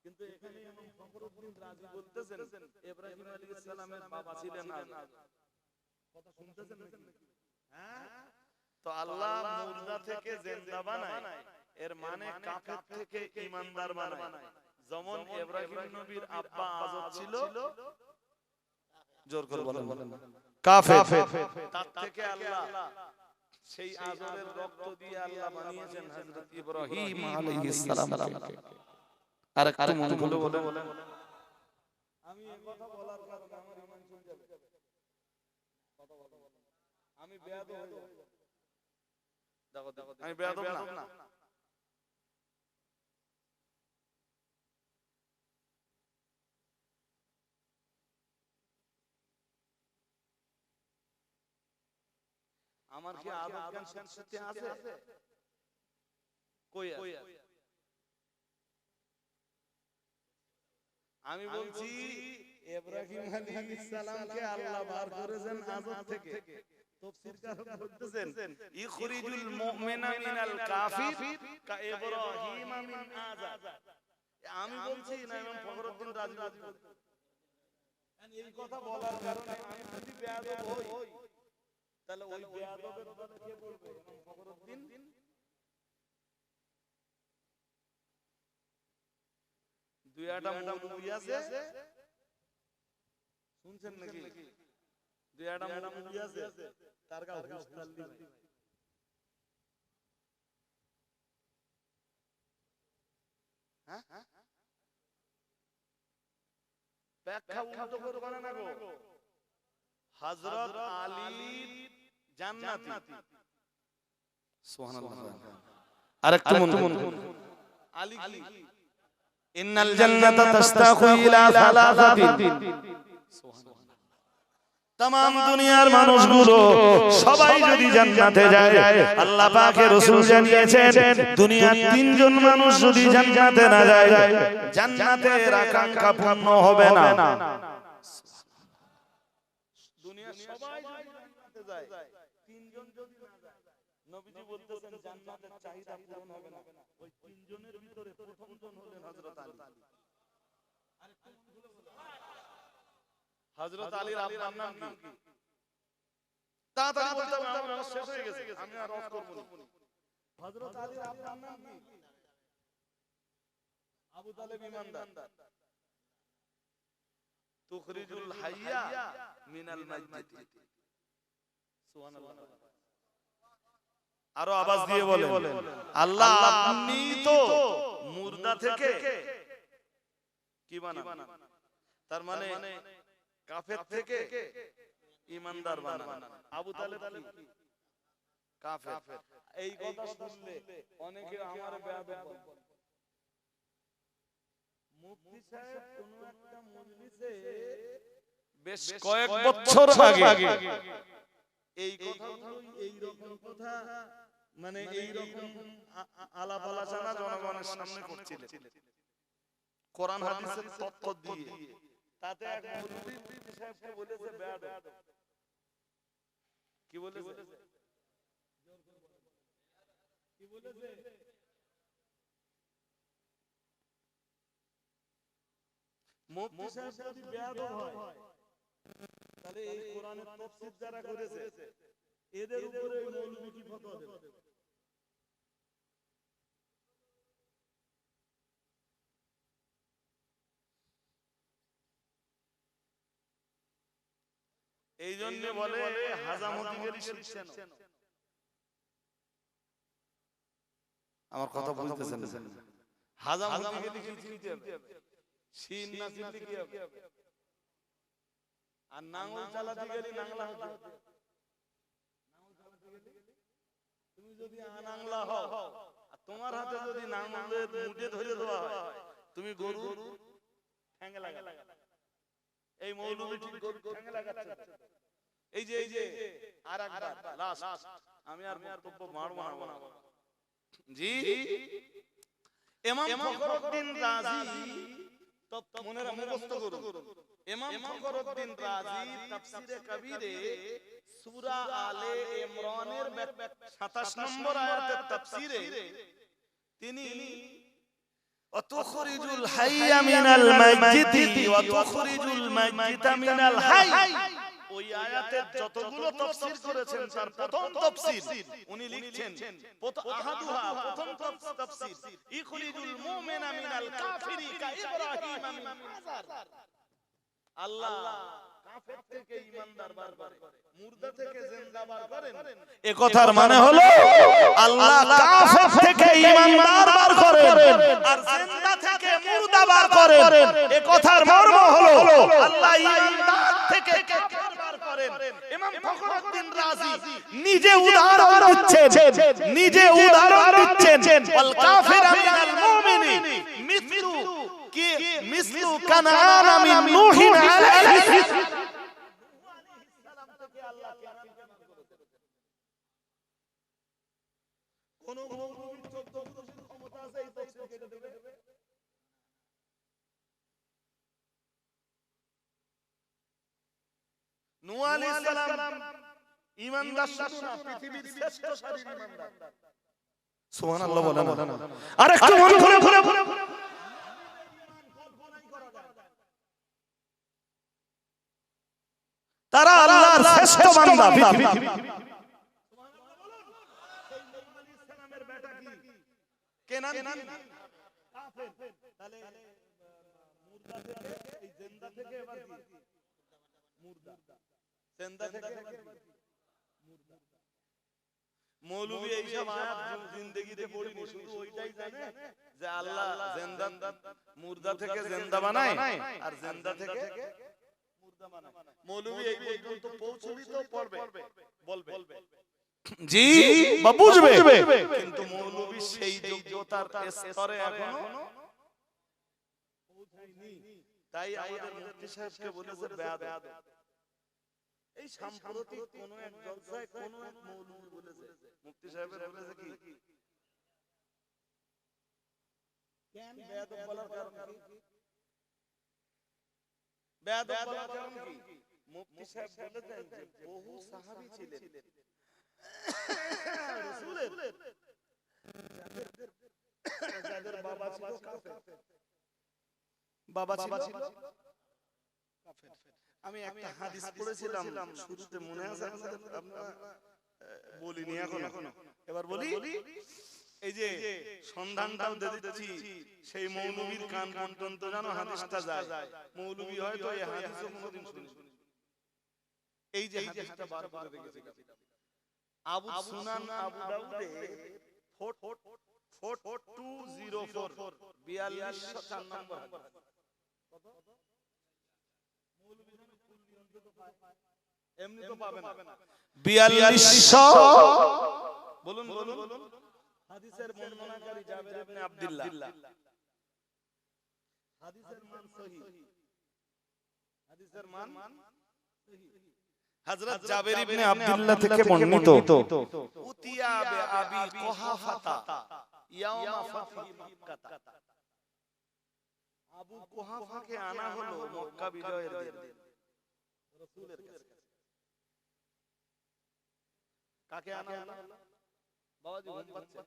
Speaker 1: কিন্তু এখানে ইমাম ফখরুদ্দীন রাজি বলতেছেন ইব্রাহিম আলাইহিস সালামের বাবা ছিলেন আযর। কথা শুনতেছেন নাকি? হ্যাঁ, তো আল্লাহ মুর্দা থেকে জিন্দা বানায়, এর মানে কাফের থেকে ঈমানদার বানায়। যেমন ইব্রাহিম নবীর আব্বা আযর ছিল, জোর করে বলেন কাফের, তার থেকে আল্লাহ সেই আযরের রক্ত দিয়ে আল্লাহ বানিয়েছেন হযরত ইব্রাহিম আলাইহিস সালামকে। আরেকটু মন খুলে বলেন। আমি এই কথা বলার কারণে আমার ঈমান চলে যাবে। কথা বলো, আমি বেয়াদব হয়ে যাব। দেখো আমি বেয়াদব না। আমার কি আদব জ্ঞান সত্যি আছে? কই আছে? আমি বলছি ইব্রাহিম আলাইহিস সালামকে আল্লাহ বার করেছেন আযর থেকে। তাফসীরকারক বলতেছেন ইখরিজুল মুমিনা মিনাল কাফির কা ইব্রাহিম মিন আযর। আমি বলছি না, ইমাম ফখরুদ্দীন রাজি বলতেছেন। এই কথা বলার কারণে আমি যদি বেয়াদব হই, তাহলে ওই বেয়াদবের দলে কে বলবে? ইমাম ফখরুদ্দীন। দুই একটা মুভি আছে, শুনছেন নাকি? দুই একটা মুভি আছে, তার গা হুস্তাল্লি ভাই। হ্যাঁ, ব্যাখ্যা উল্টো করে বলে না গো। হযরত আলী জান্নাতি, সুবহানাল্লাহ। আরেকটু মন আলী কি ইন্নাল জান্নাতা তাশতাকু ইলা সালাসাতিন, সুবহানাল্লাহ। तमाम দুনিয়ার মানুষগুলো সবাই যদি জান্নাতে যায়, আল্লাহ পাকের রাসূল জানিয়েছেন দুনিয়ার তিনজন মানুষ যদি জান্নাতে না যায়, জান্নাতের আকাঙ্ক্ষা পূর্ণ হবে না। দুনিয়ার সবাই যদি জান্নাতে যায়, তিনজন যদি না যায়, নবীজি বলতেছেন জান্নাতের চাহিদা পূরণ হবে না। ওই তিনজনের ভিতরে প্রথম জন হলেন হযরত আলী। হযরত আলীর আব্বার নাম কি? তাড়াতাড়ি বলতে হবে, আমার ওয়াজ শেষ হয়ে গেছে, আমি আর ওয়াজ করব না। হযরত আলীর আব্বার নাম কি? আবু তালেব ইমানদার। তুখরিজুল হাইয়া মিনাল মাইয়িত, সুবহানাল্লাহ। আরো আওয়াজ দিয়ে বলেন আল্লাহ আপনি তো মুর্দা থেকে কি বানান, তার মানে কাফের থেকে ঈমানদার বানান। আবু তালেব কি? কাফের। এই কথা শুনলে অনেকে আমার বেয়াদব বলে। মুফতি সাহেব কোন একটা মজলিসে বেশ কয়েক বছর আগে এই কথাগুলো, এই রকম কথা, মানে এই রকম আলাপ আলোচনা জনগণের সামনে করছিলেন কোরআন হাদিসের তথ্য দিয়ে। তাতে এক মৌলভী মুফতি সাহেবকে বলেছে বেয়াদব। কি বলেছে? কি বলেছে? মুফতি সাহেব যদি বেয়াদব হয়, তাহলে এই কোরআনের তাফসীর যারা করেছে এদের উপরে এই মৌলভী কি ফতোয়া দেবে? এই জন্য বলে হাজামতিগিরি শিখছেন। আমার কথা বুঝতেছেন? হাজামতিগিরি কি চিনতে হবে? শিন না চিনতে কি হবে? আর নাঙ্গল চালাতে গেলে নাংলা হতে হবে। নাঙ্গল চালাতে গেলে তুমি যদি আনাংলা হও, আর তোমার হাতে যদি নাঙ্গলের মুঠে ধরে দেওয়া হয়, তুমি গরুর ঠ্যাঙে লাগালে। এই মৌলভী ঠিক গরুর ঠ্যাঙে লাগাচ্ছে। এই যে আরেকবার লাস্ট, আমি আর বক্তব্য মারবো না। জি, ইমাম ফখরুদ্দীন রাজি মনে মুখস্থ করুন। ইমাম ফখরুদ্দিন রাজি তাফসীরে কবীরে সূরা আলে ইমরানের 27 নম্বর আয়াতের তাফসীরে তিনি ওয়াতুখরিজুল হাইয়া মিনাল মাইয়িতি ওয়া তুখরিজুল মাইয়িতা মিনাল হাই, ওই আয়াতের যতগুলো তাফসীর করেছেন তার প্রথম তাফসীর উনি লিখছেন আহাদুহা, প্রথম তাফসীর ইখরিজুল মুমিনা মিনাল কাফিরি কা ইব্রাহিম মিন মাজার। আল্লাহ কাফের থেকে ঈমানদার বার করে, মুর্দা থেকে জিন্দা বার করেন। এই কথার মানে হলো আল্লাহ কাফের থেকে ঈমানদার বার করেন আর জিন্দা থেকে মুর্দা বার করেন। এই কথার মর্ম হলো আল্লাহ ঈমানদার থেকে কাফের বার করেন। ইমাম ফখরুদ্দিন রাজি নিজে উদাহরণ দিচ্ছেন, নিজে উদাহরণ দিচ্ছেন, ওয়াল কাফিরা মিনাল মুমিনি মিসলু কি মিসলু কানানা মিন নূহিন আলাইহি সালাম থেকে আল্লাহ কোন মৌলবীর 14 পুরুষের ক্ষমতা আছে এই তাফসীর কেটে দেবে? নূহ আলাইহিস সালাম ঈমানদার শুধু না, পৃথিবীর শ্রেষ্ঠ সারির ঈমানদার। সুবহানাল্লাহ বলেন। আরেকটু মন করে তারা আল্লাহর শ্রেষ্ঠ বান্দা। কেনান কাফের, তাহলে মুর্দা থেকে এই জিন্দা থেকে এবার কি মুর্দা, জিন্দা থেকে এবার কি মুর্দা। মৌলভী এই সব আয়াত জিন্দেগিতে পড়িনি, শুধু ওইটাই জানে যে আল্লাহ জিন্দা মুর্দা থেকে জিন্দা বানায় আর জিন্দা থেকে মুর্দা বানায়। মৌলভী এই পর্যন্ত পৌঁছলি তো পড়বে, বলবে জি বা বুঝবে, কিন্তু মৌলভী সেই যোগ্যতার স্তরে এখনো পৌঁছায়নি। তাই আমাদের মুফতি সাহেবকে বলেছে বেয়াদব। এই সাম্প্রতিক কোন এক জলসায় কোন এক মৌলভী বলেছে, মুফতি সাহেবের বলেছে কি কেন বেয়াদব বলার কারণ কি? বেয়াদব বলার কারণ কি? মুফতি সাহেব বলেছেন যে বহু সাহাবী ছিলেন রাসূলের, যাদের বাবা ছিল কাফের, বাবা ছিল কাফের। আমি একটা হাদিস পড়েছিলাম শুরুতে, মনে আছে আপনারা? বলিনি এখনো, এবার বলি। এই যে সন্ধানটাও দিচ্ছি, সেই মৌলভীর কান পর্যন্ত জানো হাদিসটা যায়। মৌলভী হয়তো এই হাদিসও কোনোদিন শুনি। এই যে হাদিসটা বার করে রেখেছে আবু সুনান আবু দাউদে 4204 4204 নম্বর হাদিস। কত? মৌলভী জানো ফুল নিয়ন্ত্রিত পায়, এমনি তো পাবে না। 4200 বলুন বলুন। হাদিসের বর্ণনাকারী জাবের ইবনে আব্দুল্লাহ। হাদিসের মান সহিহ, হাদিসের মান সহিহ। হযরত জাবের ইবনে আব্দুল্লাহ থেকে বর্ণিত, উতিয়া বে আবি কুহাফাতা ইয়াউমা ফাতহি মক্কা। আবু কুহাফাকে আনা হলো মক্কা বিজয়ের দিন রাসূলের কাছে। কাকে আনা হলো? বাবাজি ঘুম পাচ্ছে,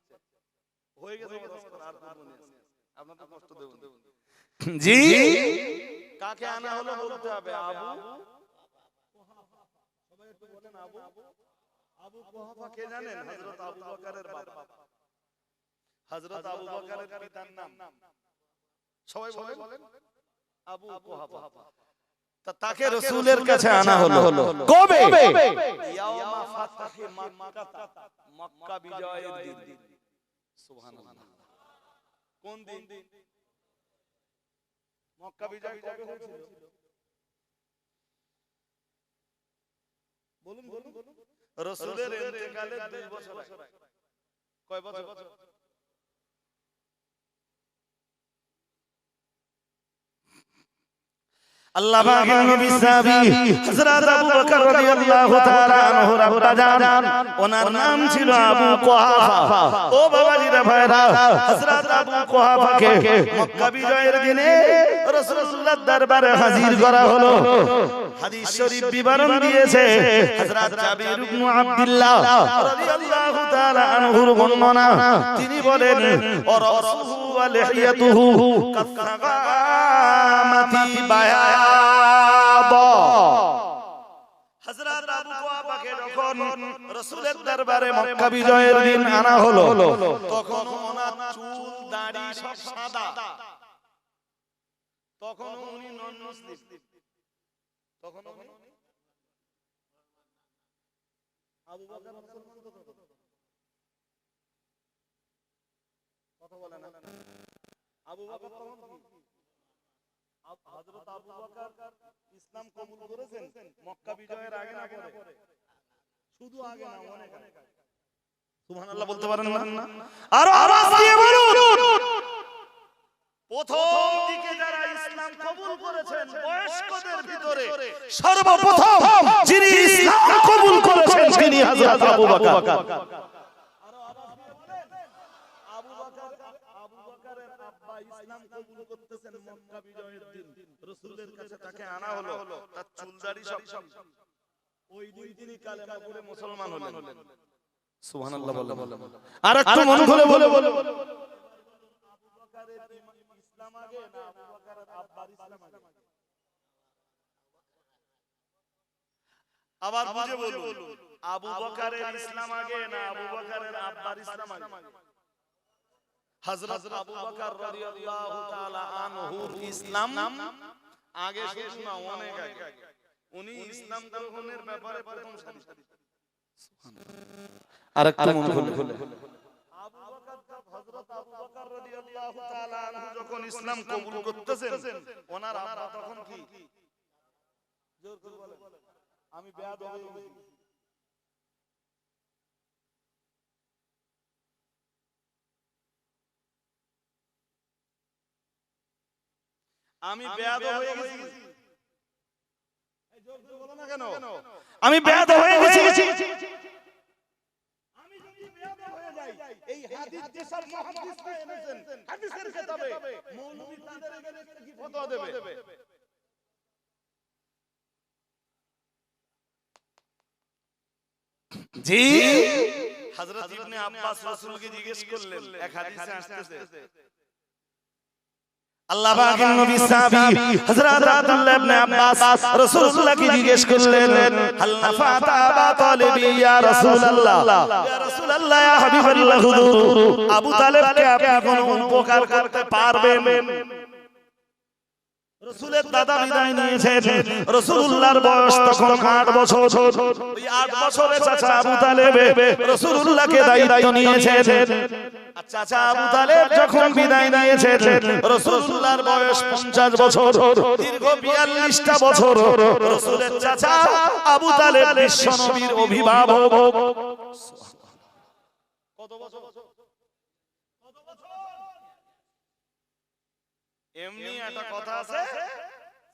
Speaker 1: হয়ে গেছে বরস্কর, আর মনে আছে আপনাদের কষ্ট দেব জি। কাকে আনা হলো বলতে হবে আবু কুহাফা। সবাই একটু বলেন আবু কুহাফা কে জানেন? হযরত আবু বকরের বাবা, হযরত আবু বকরের পিতার নাম সবাই বলেন আবু কুহাফা। তাকে রাসূলের কাছে আনা হলো কবে? ইয়াউমা ফাতহি মক্কা, মক্কা বিজয়ের দিন। সুবহানাল্লাহ। কোন দিন? মক্কা বিজয় কবে হয়েছিল? বলুন বলুন। রাসূলের ইন্তেকালের 2 বছর আগে। কয় বছর? আল্লাহ পাকের নবী সাহাবী হযরত আবু বকর রাদিয়াল্লাহু তাআলা আনহু রাব্বা জান, ওনার নাম ছিল আবু কুহাফা। ও বাবাজিরা ভাইরা, হযরত আবু কুহাফাকে মক্কা বিজয়ের দিনে রাসূলুল্লাহর দরবারে হাজির করা হলো। হাদিস শরীফ বিবরণ দিয়েছে হযরত জাবির ইবনে আব্দুল্লাহ রাদিয়াল্লাহু তাআলা আনহুর বর্ণনা। তিনি বলেন রাসূলু ওয়া লিহিয়াতুহু কাসাগামাতি বায়াদ। হযরত আবু কুহাফাকে যখন রাসূলের দরবারে মক্কা বিজয়ের দিন আনা হলো, তখন ওনার চুল দাড়ি সব সাদা। তখন উনি নন মুসলিম। তখন আবু বকর মুসলমান তো কথা বলে না। আবু বকর তখন কি হযরত আবু বকর ইসলাম কবুল করেছেন মক্কা বিজয়ের আগে না পরে? শুধু আগে না, অনেক আগে। সুবহানাল্লাহ বলতে পারেন না? আর আওয়াজ দিয়ে বলুন, প্রথম দিকে যারা ইসলাম কবুল করেছেন বয়স্কদের ভিতরে সর্বপ্রথম যিনি ইসলাম কবুল করেছেন তিনি হযরত আবু বকর। আবু বকরের আব্বা ইসলাম কবুল করতেছেন মক্কা বিজয়ের দিন। রাসূলের কাছে তাকে আনা হলো, তার চুল দাড়ি সব ওই দিন তিনি কালেমা পড়ে মুসলমান হলেন। সুবহানাল্লাহ বলে আর একটু মন খুলে বলে আবু বকরের ইসলাম আগে না আবু বকরের আব্বার ইসলাম আগে? আবার বুঝে বলুন, আবু বকরের ইসলাম আগে না আবু বকরের আব্বার ইসলাম আগে? হযরত আবু বকর রাদিয়াল্লাহু তাআলা আনহুর ইসলাম আগে, শুধু না অনেক আগে। উনি ইসলাম গ্রহণের ব্যাপারে প্রথম সারি। আরেকটু মন খুলে আবু বকর, হযরত আবু বকর রাদিয়াল্লাহু তাআলা আনহু যখন ইসলাম কবুল করতেছেন, ওনার আব্বা তখন কি? জোর করে বলেন। আমি বেয়াদব হয়ে গেছি। আমি বেয়াদব হয়ে গেছি। এই জোর করে বলো না কেন? আমি বেয়াদব হয়ে গেছি। আমি যদি বেয়াদব হয়ে যাই, এই হাদিস যে সব মুহাদ্দিসরা এনেছেন হাদিসের কিতাবে, মৌলভী তাদের এগেইনস্টে কি ফতোয়া দেবে? জি, হযরত ইবনে আব্বাস রাসূলকে জিজ্ঞেস করলেন, এক হাদিসে আসছে আল্লাহ পাকের নবী সাহাবী হযরত আব্দুল্লাহ ইবনে আব্বাস রাসূলুল্লাহকে জিজ্ঞেস করলেন, হাল নাফাতা আবা তালিবি ইয়া রাসূলুল্লাহ, ইয়া রাসূলুল্লাহ ইয়া হাবিবাল্লাহ হুজুর, আবু তালেবকে আপনি কোনো উপকার করতে পারবেন? রাসূলের দাদা বিদায় নিয়েছেন, রাসূলুল্লাহর বয়স তখন 8 বছর। ওই 8 বছরের চাচা আবু তালেব রাসূলুল্লাহকে দায়িত্ব নিয়েছেন। চাচা আবু তালেব যখন বিদায় নিয়েছেন, রাসূলুল্লাহর বয়স 50 বছর। দীর্ঘ 42টা বছর রাসূলের চাচা আবু তালেব বিশ্বনবীর অভিভাবক। কত বছর? এমনি একটা কথা আছে,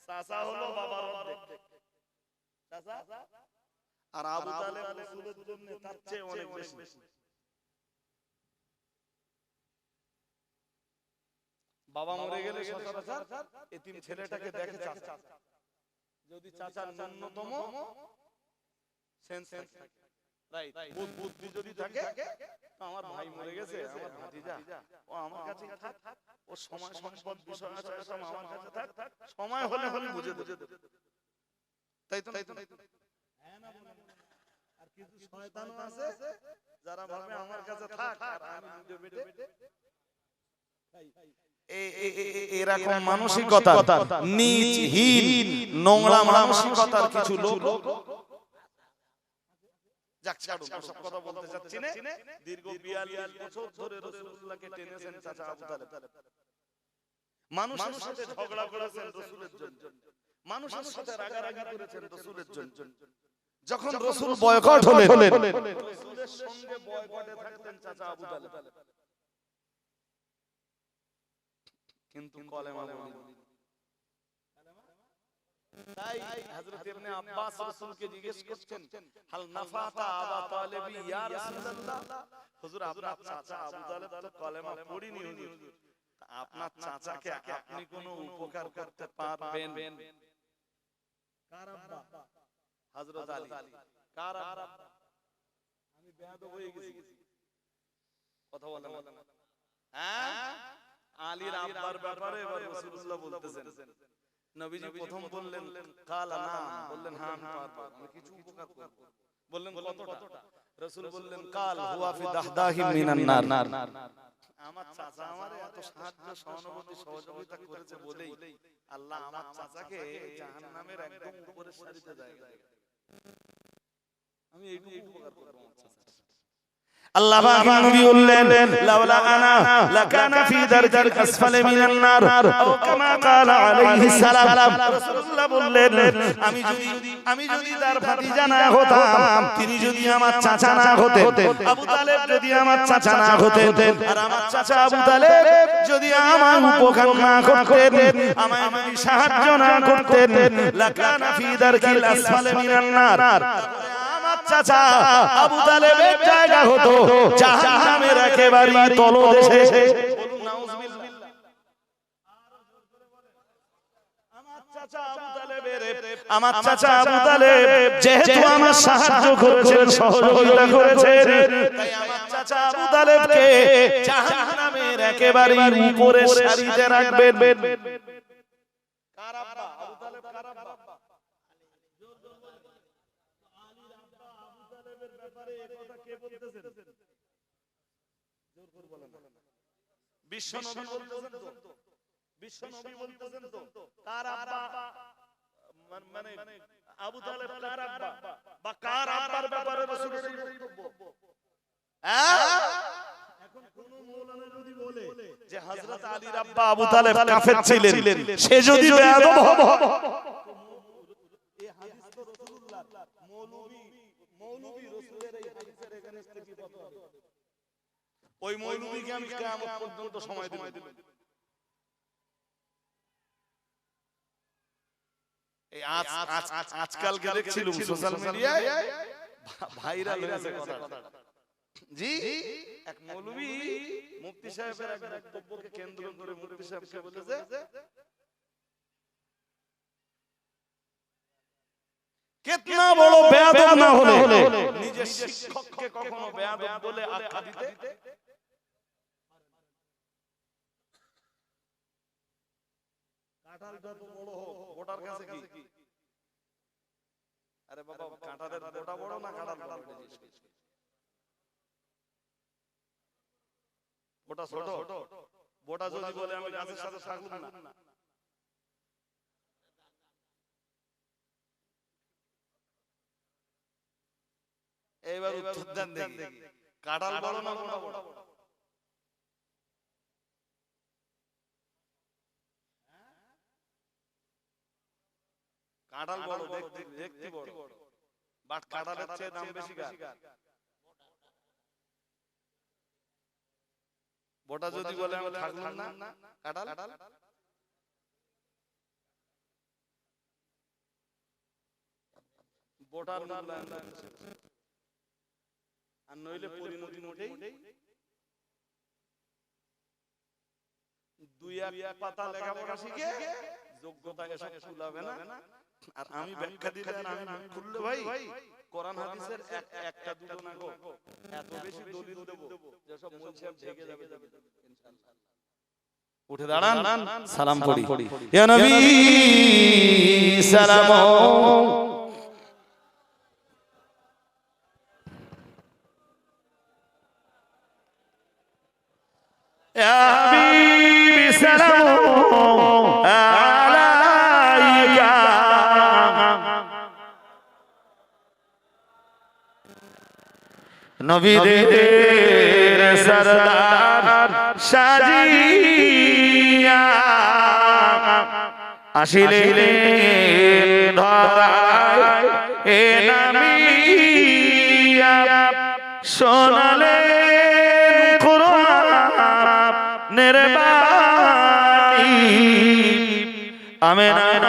Speaker 1: চাচা হলো বাবার অর্ধেক। চাচা আর আবু তালেব রাসূলের জন্য তার চেয়ে অনেক বেশি। বাবা মরে গেলে সচরাচর এতিম ছেলেটাকে দেখে চাচা। যদি চাচার ন্যূনতম সেন্স থাকে, রাইট, বুদ্ধি যদি থাকে, আমার ভাই মরে গেছে, আমার ভাতিজা, ও আমার কাছে থাক, ও সময় সম্পদ বিষয় আছে সব আমার কাছে থাক, সময় হলে বুঝে দেবে। তাই তো? হ্যাঁ না বলেন। আর কিছু শয়তানও আছে যারা ভাবে আমার কাছে থাক আর আমি নিজে বেটে এরকম মানসিকতা, নীচহীন নোংরা মানসিকতার কিছু লোক, যাক ছাড়ুন, সব কথা বলতে যাচ্ছি না। দীর্ঘ 42 বছর ধরে রাসূলুল্লাহকে টেনেছেন চাচা আবু তালেব। মানুষের সাথে ঝগড়া করেছেন রাসূলের জন্য, মানুষের সাথে রাগারাগি করেছেন রাসূলের জন্য। যখন রাসূল বয়কট হলেন, রাসূলের সঙ্গে বয়কটে থাকতেন চাচা আবু তালেব, কিন্তু কলেমা বলেন। তাই হযরত ইবনে আব্বাস রাসূলকে জিজ্ঞেস করছেন, হাল নাফাতা আবা তালিবি ইয়া রাসূলুল্লাহ, হুজুর আপনার চাচা আবু তালেব তো কলেমা পড়েনি হুজুর, আপনার চাচাকে আপনি কোনো উপকার করতে পারবেন? কার আব্বা? হযরত আলী। কার আব্বা? আমি বেয়াদব হয়ে গেছি, কথা বলেন না। হ্যাঁ, আলীর আব্বার ব্যাপারে এবার রাসূলুল্লাহ বলতেছেন। নবীজি প্রথম বললেন কালা নাম, বললেন হ্যাঁ আমি পারবো, আমি কিছু উপকার করব। বললেন কতটা? রাসূল বললেন কাল হুয়া ফি দাহদাহি মিনান নার। আমার চাচা আমারে এত সাহায্য সহানুভূতি সহযোগিতা করেছে বলেই আল্লাহ আমার চাচাকে জাহান্নামের একদম উপরের সারিতে জায়গা দেবে। আমি এইটুকু উপকার করব আমার চাচা। আল্লাহ পাক নবী বললেন লাউলা আনা লাকানা ফি দারজিল আসফালি মিনান নার আও কামা ক্বালা আলাইহিস সালাম। রাসূলুল্লাহ বললেন আমি যদি তার ভাতিজা না হতাম, তিনি যদি আমার চাচা না হতেন, আবু তালেব যদি আমার চাচা না হতেন, আর আমার চাচা আবু তালেব যদি আমার উপকার না করতেন, আমায় যদি সাহায্য না করতেন, লাকানা ফি দারজিল আসফালি মিনান নার, চাচা আবু তালেবের জায়গা হতো জাহান্নামের একেবারে তলদেশে। বলুন নাউজুবিল্লাহ। আমার চাচা আবু তালেব যেহেতু আমার সাহায্য করেছেন, সহযোগিতা করেছেন, তাই আমার চাচা আবু তালেবকে জাহান্নামের একেবারে উপরের সারিতে রাখবেন। কার আব্বা? আবু তালেব কার আব্বা? বিশ্বনবী বলতেছেন তো কার আব্বা, মানে আবু তালেব কার আব্বা বা কার আব্বার ব্যাপারে রাসূলের বক্তব্য। এখন কোন মাওলানা যদি বলে যে হযরত আলীর আব্বা আবু তালেব কাফের ছিলেন, সে যদি বেয়াদব হবে, এই হাদিস তো রাসূলুল্লাহ মৌলবী রাসূলের এই হাদিসের এগেইনস্টে কি কথা হবে? ওই মৌলবীকে আমি কিয়ামত পর্যন্ত সময় দেব। এই আজকালকে দেখছিলাম সোশ্যাল মিডিয়ায় ভাইরাল হয়েছে কথাটা। জি, এক মৌলবী মুফতি সাহেবের এক বক্তব্যকে কেন্দ্র করে মুফতি সাহেবকে বলেছে কিতনা বড় বেয়াদব না হলে নিজের শিক্ষককে কখনো বেয়াদব বলে আখ্যা দিতে। কাঁঠাল যত বড় হোক ওটার কাছে কি? আরে বাবা, কাঁঠালের গোটা বড় না কাঁঠাল বড়? ওটা ছোট। ওটা যদি বলে আমি গাছের সাথে থাকব না, এইবার উত্তর দেন দেখি, কাঁঠাল বড় না গোটা বড়? কাঁঠাল বড়, দেখতে বড়, বাট কাঁঠালের চেয়ে দাম বেশি কার? বোটা যদি বলে আমি থাকলাম না, কাঁঠাল বোটার মূল্যায়ন আর নইলে পরিণতি মোটেই দুই এক পাতা লেখাপড়া শিখে যোগ্যতা এসব খুলাবে না। আর আমি ব্যাখ্যা দিলে আর আমি খুললে ভাই কোরআন হাদিসের একটা দুটো না গো, এত বেশি দলিল দেব যেসব মুলসাব ঢেকে যাবে ইনশাআল্লাহ। উঠে দাঁড়ান, সালাম পড়ি। ইয়া নবী সালাম, ইয়া হাবিবি সালাম আলাইকা। নবীদের সরদার সাজিয়া আসিলেন ধরায় এ নামিয়া, শোনালেন কোরআনের বাণী, আমিনার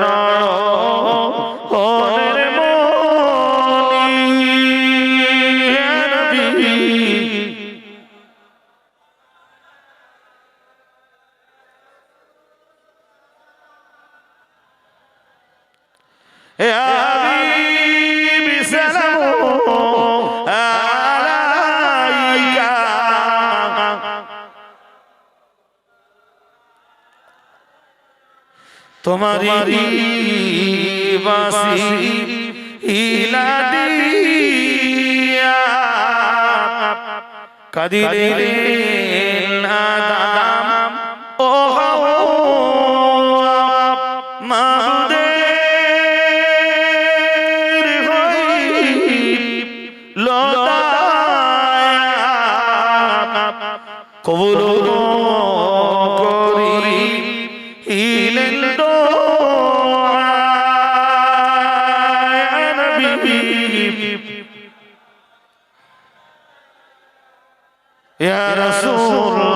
Speaker 1: নয়নের মণি। তোমারি বাসি ইলা দিয়া কাদিরেন আদাম ও মাহুদের হই লদায়া কবুল করি ইলেন দোয়া নবী ইয়া রাসূল